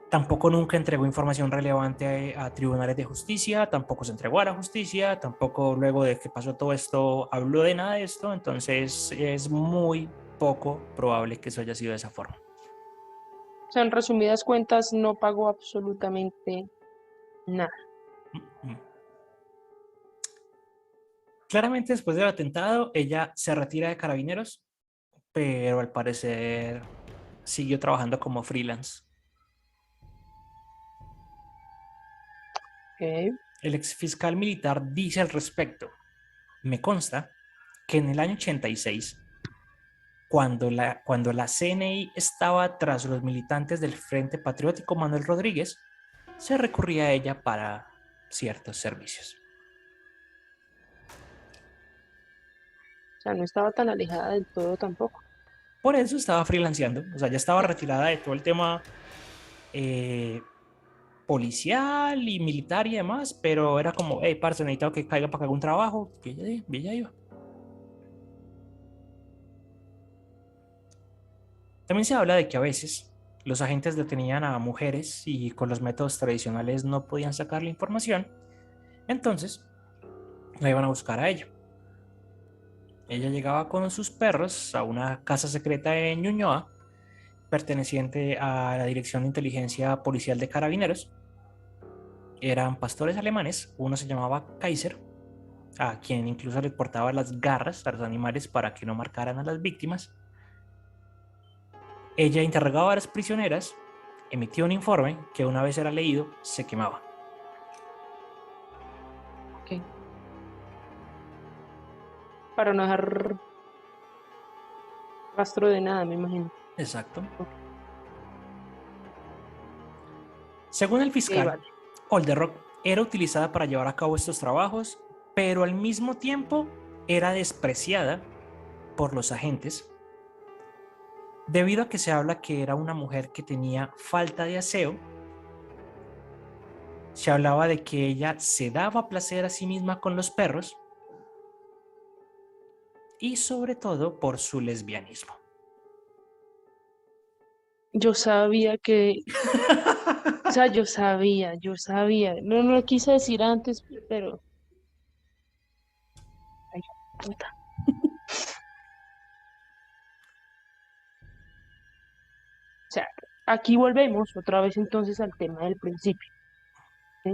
Tampoco nunca entregó información relevante a tribunales de justicia, tampoco se entregó a la justicia, tampoco luego de que pasó todo esto habló de nada de esto, entonces es muy poco probable que eso haya sido de esa forma. O sea, en resumidas cuentas, no pagó absolutamente nada. Claramente después del atentado, ella se retira de Carabineros, pero al parecer siguió trabajando como freelance. Ok. El ex fiscal militar dice al respecto: me consta que en el año 86 cuando la CNI estaba tras los militantes del Frente Patriótico Manuel Rodríguez, se recurría a ella para ciertos servicios. O sea, no estaba tan alejada del todo tampoco. Por eso estaba freelanceando, o sea, ya estaba retirada de todo el tema eh, policial y militar y demás, pero era como, hey, parce, necesito que caiga para que haga un trabajo, que ella iba. También se habla de que a veces los agentes detenían a mujeres y con los métodos tradicionales no podían sacar la información, entonces la iban a buscar a ella. Ella llegaba con sus perros a una casa secreta en Ñuñoa, perteneciente a la Dirección de Inteligencia Policial de Carabineros. Eran pastores alemanes, uno se llamaba Kaiser, a quien incluso le portaba las garras a los animales para que no marcaran a las víctimas. Ella interrogaba a las prisioneras, emitió un informe que una vez era leído, se quemaba. Ok. Para no dejar rastro de nada, me imagino. Exacto. Ok, Según el fiscal, vale. Olderrock era utilizada para llevar a cabo estos trabajos, pero al mismo tiempo era despreciada por los agentes, debido a que se habla que era una mujer que tenía falta de aseo. Se hablaba de que ella se daba placer a sí misma con los perros y sobre todo por su lesbianismo. Yo sabía que, o sea, yo sabía. No, no lo quise decir antes, pero... Ay, puta. O sea, aquí volvemos otra vez entonces al tema del principio. ¿Sí?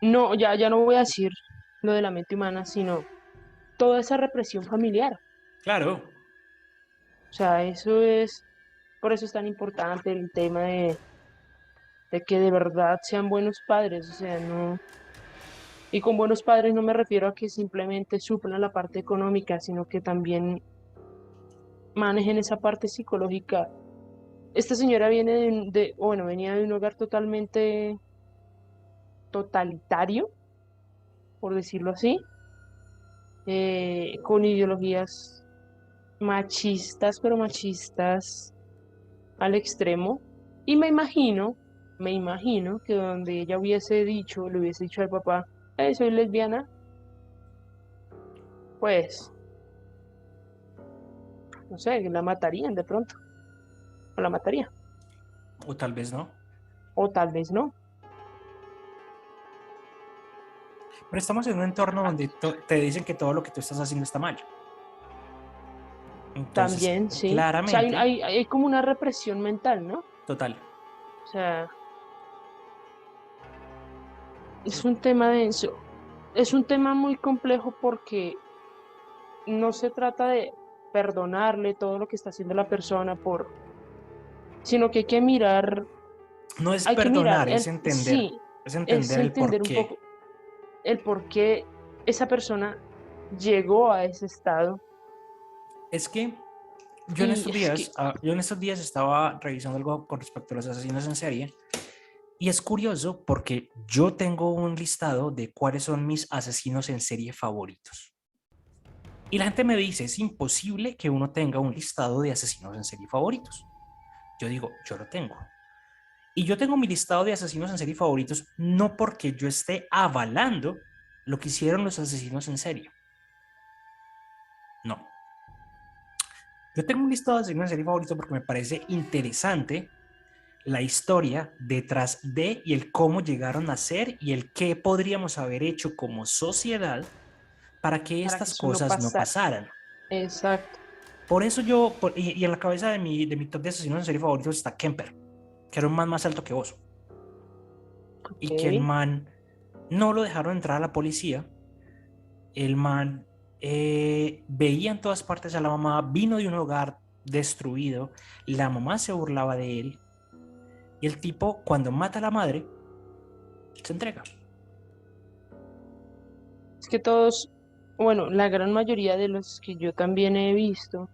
No, ya no voy a decir lo de la mente humana, sino toda esa represión familiar. Claro, O sea, eso es, por eso es tan importante el tema de que de verdad sean buenos padres. O sea, no, y con buenos padres no me refiero a que simplemente suplan la parte económica, sino que también manejen esa parte psicológica. Esta señora viene bueno, venía de un hogar totalmente totalitario, por decirlo así, con ideologías machistas, pero machistas al extremo. Y me imagino que donde ella hubiese dicho, le hubiese dicho al papá, soy lesbiana, pues, no sé, la matarían de pronto, o la mataría, o tal vez no. o tal vez no. Pero estamos en un entorno donde te dicen que todo lo que tú estás haciendo está mal. Entonces, También, sí. O sea, claramente, hay como una represión mental, ¿no? total. O sea, es un tema denso. Es un tema muy complejo porque no se trata de perdonarle todo lo que está haciendo la persona sino que No es hay que mirar perdonar, sí, es es entender el entender un porqué. poco el por qué esa persona llegó a ese estado. Es que Y es que, yo en estos días estaba revisando algo con respecto a los asesinos en serie y es curioso porque yo tengo un listado de cuáles son mis asesinos en serie favoritos. Y la gente me dice, es imposible que uno tenga un listado de asesinos en serie favoritos. Yo digo, yo lo tengo. Y yo tengo mi listado de asesinos en serie favoritos no porque yo esté avalando lo que hicieron los asesinos en serie. No. Yo tengo un listado de asesinos en serie favoritos porque me parece interesante la historia detrás de y el cómo llegaron a ser y el qué podríamos haber hecho como sociedad para que para que estas eso no cosas no pasara. pasaran. Exacto. Por eso y en la cabeza de mi top de asesinos en serie favoritos está Kemper, que era un man más alto que vos. Ok. Y que el man no lo dejaron entrar a la policía. El man veía en todas partes a la mamá, vino de un hogar destruido, la mamá se burlaba de él y el tipo cuando mata a la madre se entrega. Es que todos. bueno, la gran mayoría de los que yo también he visto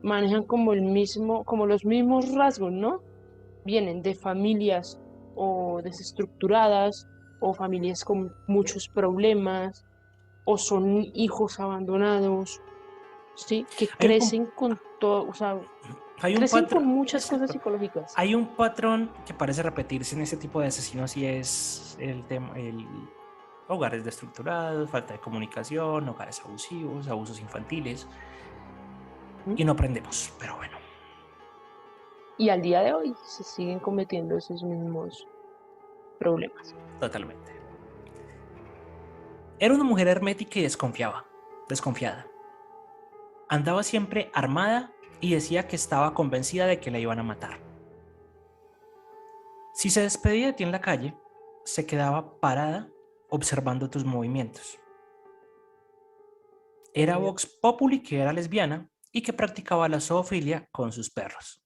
manejan como el mismo, como los mismos rasgos, ¿no? Vienen de familias o desestructuradas o familias con muchos problemas o son hijos abandonados, ¿sí? Que Hay un, crecen con todo, o sea, hay un crecen con patrón, muchas cosas exacto. psicológicas. Hay un patrón que parece repetirse en este tipo de asesinos y es el tema, el hogares desestructurados, falta de comunicación, hogares abusivos, abusos infantiles ¿M? y no aprendemos, pero bueno, Y al día de hoy se siguen cometiendo esos mismos problemas. totalmente. Era una mujer hermética y desconfiada. Andaba siempre armada y decía que estaba convencida de que la iban a matar. Si se despedía de ti en la calle, se quedaba parada observando tus movimientos. Qué Era miedo. Vox Populi que era lesbiana y que practicaba la zoofilia con sus perros.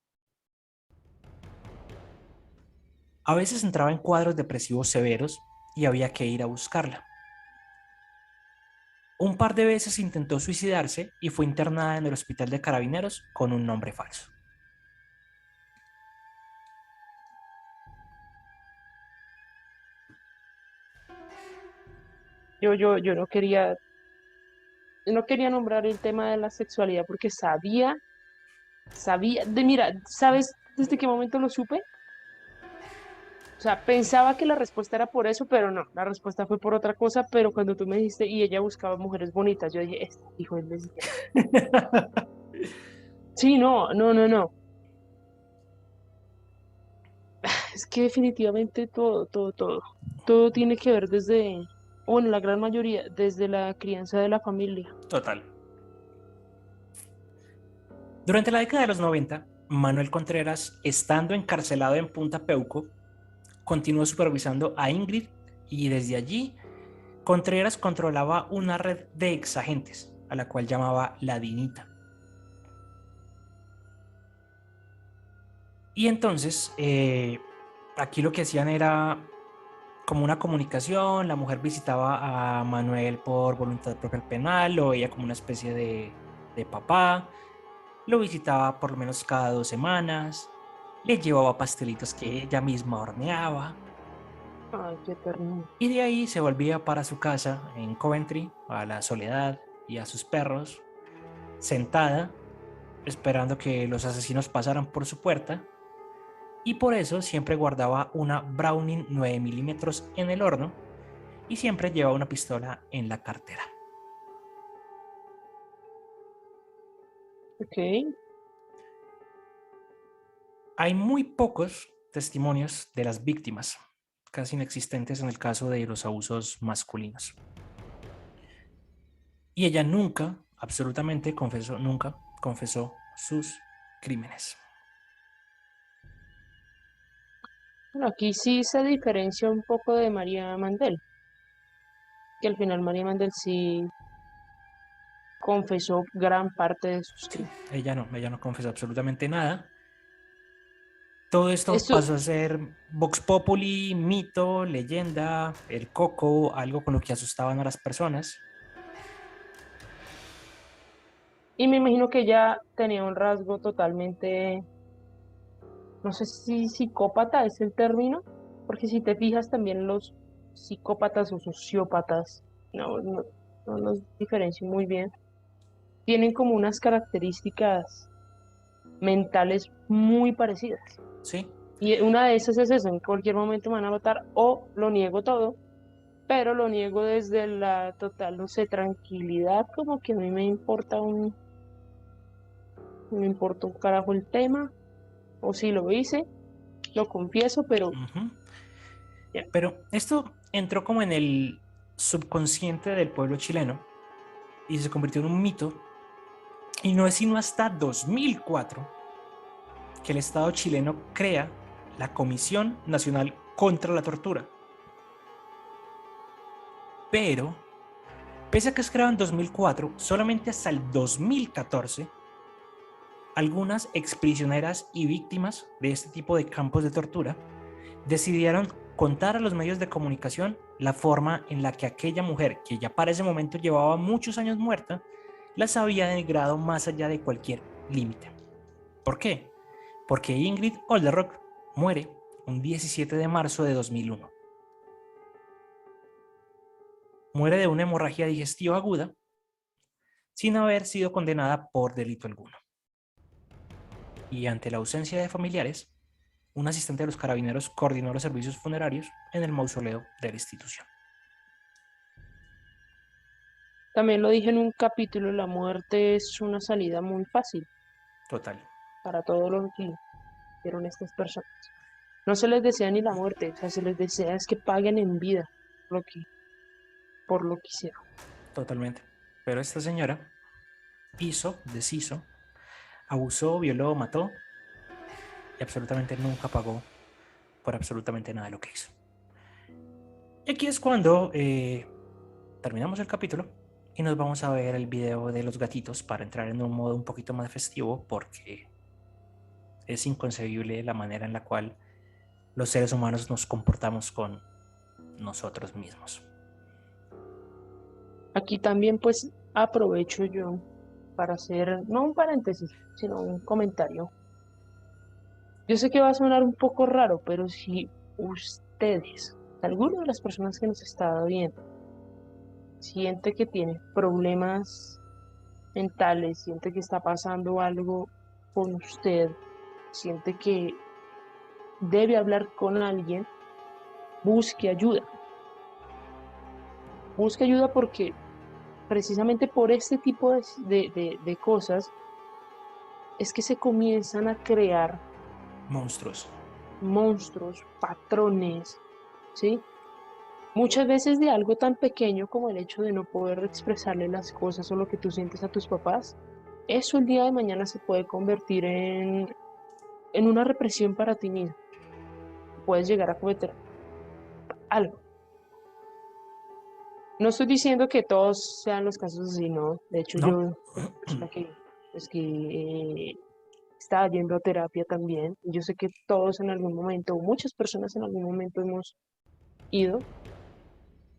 A veces entraba en cuadros depresivos severos y había que ir a buscarla. Un par de veces intentó suicidarse y fue internada en el hospital de carabineros con un nombre falso. Yo no quería nombrar el tema de la sexualidad porque mira, ¿sabes desde qué momento lo supe? O sea, pensaba que la respuesta era por eso, pero no, la respuesta fue por otra cosa, pero cuando tú me dijiste y ella buscaba mujeres bonitas, yo dije, este hijo es lesbiana. Sí, no, no, no, no. Es que definitivamente todo tiene que ver desde, bueno, la gran mayoría, desde la crianza de la familia. Total. Durante la década de los 90, Manuel Contreras, estando encarcelado en Punta Peuco, continuó supervisando a Ingrid y desde allí Contreras controlaba una red de exagentes, a la cual llamaba La Dinita. Y entonces, aquí lo que hacían era como una comunicación, la mujer visitaba a Manuel por voluntad propia al penal, lo veía como una especie de papá, lo visitaba por lo menos cada 2 semanas, le llevaba pastelitos que ella misma horneaba, Ay, qué ternura. y de ahí se volvía para su casa en Coventry, a la soledad y a sus perros, sentada, esperando que los asesinos pasaran por su puerta, y por eso siempre guardaba una Browning 9 milímetros en el horno y siempre llevaba una pistola en la cartera. Ok. Hay muy pocos testimonios de las víctimas, casi inexistentes en el caso de los abusos masculinos. Y ella nunca, absolutamente nunca confesó sus crímenes. Bueno, aquí sí se diferencia un poco de María Mandel, que al final María Mandel sí confesó gran parte de sus Sí, crímenes. ella no confesó absolutamente nada. Todo esto Esto, pasó a ser Vox Populi, mito, leyenda, el coco, algo con lo que asustaban a las personas. y me imagino que ella tenía un rasgo totalmente, no sé si psicópata es el término, porque si te fijas también los psicópatas o sociópatas, no los diferencio muy bien, tienen como unas características mentales muy parecidas. Sí, Y una de esas es eso, en cualquier momento me van a matar o lo niego todo, pero lo niego desde la total, no sé, tranquilidad, como que a mí no me importa un carajo el tema, o si lo hice, lo confieso, pero uh-huh. ya. Pero esto entró como en el subconsciente del pueblo chileno y se convirtió en un mito. Y no es sino hasta 2004 que el Estado chileno crea la Comisión Nacional contra la Tortura. Pero, pese a que es creado en 2004, solamente hasta el 2014, algunas exprisioneras y víctimas de este tipo de campos de tortura decidieron contar a los medios de comunicación la forma en la que aquella mujer, que ya para ese momento llevaba muchos años muerta, las había denigrado más allá de cualquier límite. ¿Por qué? Porque Ingrid Olderock muere un 17 de marzo de 2001. Muere de una hemorragia digestiva aguda sin haber sido condenada por delito alguno. Y ante la ausencia de familiares, un asistente de los carabineros coordinó los servicios funerarios en el mausoleo de la institución. También lo dije en un capítulo, la muerte es una salida muy fácil Total. para todo lo que hicieron estas personas. No se les desea ni la muerte, o sea, se les desea es que paguen en vida por lo que hicieron. Totalmente. Pero esta señora hizo, deshizo, abusó, violó, mató y absolutamente nunca pagó por absolutamente nada de lo que hizo. Y aquí es cuando terminamos el capítulo y nos vamos a ver el video de los gatitos para entrar en un modo un poquito más festivo, porque es inconcebible la manera en la cual los seres humanos nos comportamos con nosotros mismos. Aquí también pues aprovecho yo para hacer, no un paréntesis, sino un comentario. Yo sé que va a sonar un poco raro, pero si ustedes, alguna de las personas que nos está viendo, siente que tiene problemas mentales, siente que está pasando algo con usted, siente que debe hablar con alguien, busque ayuda. Busque ayuda porque precisamente por este tipo de cosas es que se comienzan a crear monstruos, patrones, ¿sí? Muchas veces de algo tan pequeño como el hecho de no poder expresarle las cosas o lo que tú sientes a tus papás, eso el día de mañana se puede convertir en una represión para ti mismo. Puedes llegar a cometer algo. No estoy diciendo que todos sean los casos así, no. De hecho, No. yo soy una persona estaba yendo a terapia también. Yo sé que todos en algún momento, o muchas personas en algún momento hemos ido,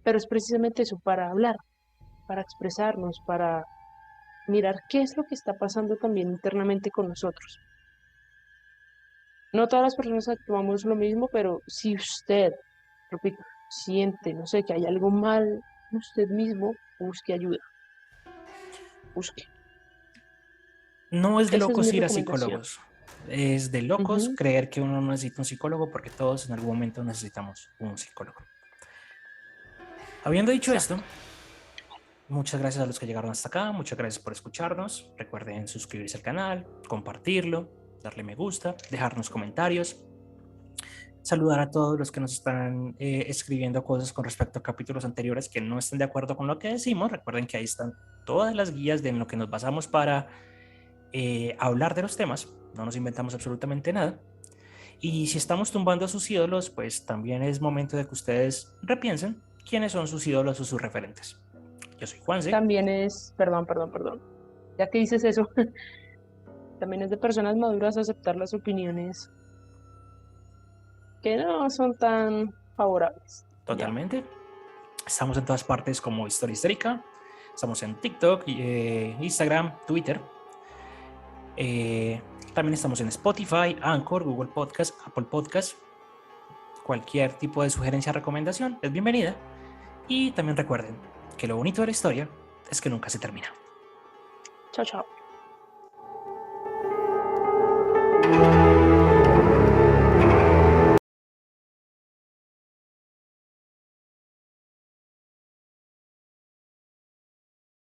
pero es precisamente eso, para hablar, para expresarnos, para mirar qué es lo que está pasando también internamente con nosotros. No todas las personas actuamos lo mismo, pero si usted, repito, siente, no sé, que hay algo mal en usted mismo, busque ayuda. Busque. No es de Esa es locos mi ir a recomendación. psicólogos. Es de locos Ujú. creer que uno no necesita un psicólogo, porque todos en algún momento necesitamos un psicólogo. Habiendo dicho esto, Exacto. muchas gracias a los que llegaron hasta acá, muchas gracias por escucharnos. Recuerden suscribirse al canal, compartirlo, darle me gusta, dejarnos comentarios, saludar a todos los que nos están escribiendo cosas con respecto a capítulos anteriores que no estén de acuerdo con lo que decimos. Recuerden que ahí están todas las guías de en lo que nos basamos para hablar de los temas. No nos inventamos absolutamente nada. Y si estamos tumbando a sus ídolos, pues también es momento de que ustedes repiensen quiénes son sus ídolos o sus referentes. Yo soy Juanse. También es, perdón. Ya que dices eso, también es de personas maduras aceptar las opiniones que no son tan favorables. Ya. Totalmente. Estamos en todas partes como Historia Histérica. Estamos en TikTok, Instagram, Twitter. También estamos en Spotify, Anchor, Google Podcast, Apple Podcast. Cualquier tipo de sugerencia o recomendación es bienvenida. Y también recuerden que lo bonito de la historia es que nunca se termina. Chao, chao.